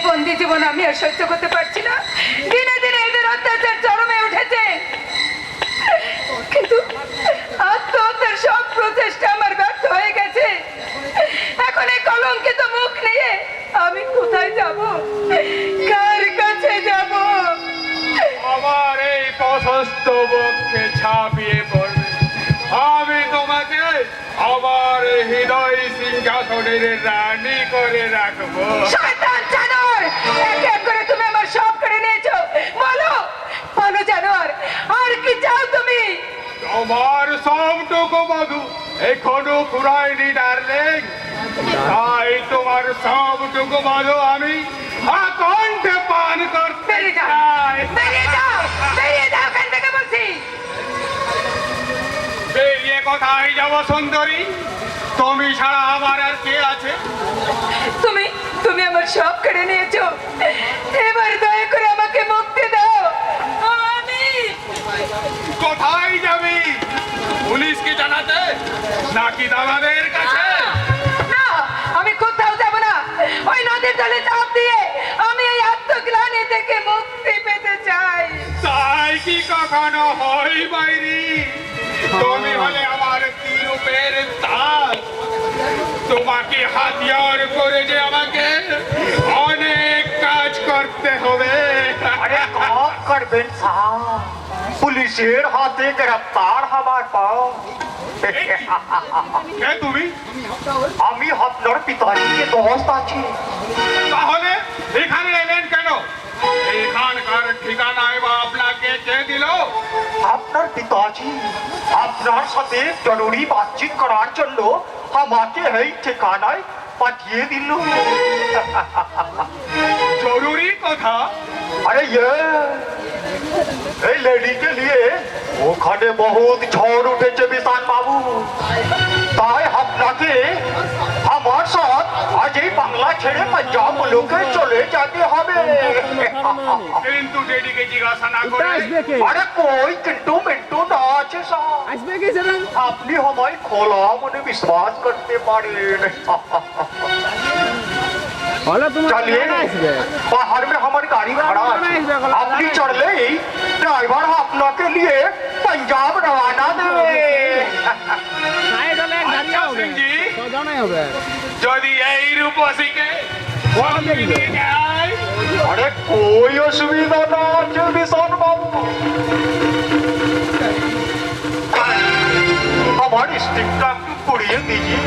বন্দি জীবন আমি আর সহ্য করতে পারছি না। দিনে দিনে এদের অত্যাচার চরমে উঠেছে, কিন্তু আত্মহত্যার সব প্রচেষ্টা আমার ব্যর্থ হয়ে গেছে। এখন এই কলঙ্কিত মুখ নিয়ে আমি কোথায় যাব, কার কাছে যাব? আমার এই প্রশস্ত বক্ষে ছাপিয়ে পড়বে, আমি তোমাকে আমার হৃদয় সিংহাসনের রানী করে রাখবো। শয়তান জানোয়ার, এক এক করে তুমি আমার সব কেড়ে নিয়েছো। বলো বলো জানোয়ার, আর কি চাও তুমি? তোমার সবটুকু মধু এখনো ফুরায়নি ডার্লিং, তাই তোমার সবটুকু মধু আমি আকণ্ঠে পান করতে বেরিয়ে যাও, চাই। বেরিয়ে যাও, বেরিয়ে যাও এখান থেকে বলছি। বেরিয়ে কোথায় যাব সুন্দরী? তুমি ছাড়া আমার আর কে আছে? তুমি তুমি আমার সব কেড়ে নিয়েছো, এবার দয়া করে আমাকে মুক্তি দাও। আমি কোথায় যাবি? পুলিশকে জানাতে নাকি দাদাদের কাছে? না, আমি কোথাও যাব না। ওই নদীর জলে চাপ দিয়ে আমি এই আত্মগ্লানি থেকে মুক্তি পেতে চাই। তাই কি কখনো হয় বাইরি? তুমি হলে আমার তিরূপের তাজ, তোমাকে হাতিয়ার করে যে আমাকে অনেক কাজ করতে হবে। अरे कौन करबेन साहब, পুলিশের হাতে গ্রেফতার হবার পর কে তুমি? আমি আপনার পিতাজিকে দোস্ত আছি। তাহলে এখানে এলেন কেন? এখানকার ঠিকানায় বা আপনাকে কে দিল? আপনার পিতাজি আপনার সাথে জরুরি বাতচিত করার জন্য আমাকে এই ঠিকানায় পাঠিয়ে দিল। জরুরি কথা? अरे ये এই লেডি के लिए ওখানে বহুত ঝড় উঠেছে বিশান বাবু, তাই আপনাকে আমার সাথে আজ এই বাংলা ছেড়ে পাঞ্জাব মুলুকে চলে যেতে হবে। কিন্তু ডেডিকে জিজ্ঞাসা না করে আরে কই কিন্তু মিন্টু না আছে সাহেব, আসবে কি সেটা? আপনি আমায় খোলা মনে বিশ্বাস করতে পারেন। হলো তোমার चलिए আসবে। बाहर में हमारी गाड़ी खड़ा है, अपनी चढ़ ले ड्राइवर अपना के लिए पंजाब रवाना दे। সাইড হলে দাঁড়িয়ে হবে। সিংজি। সজনাই হবে। যদি এই রূপসীকে সঙ্গে নিয়ে যায়, अरे कोई असुविधा ना আছে বিশান বাবু, हमारी स्टिक का पुड़िए दीजिए।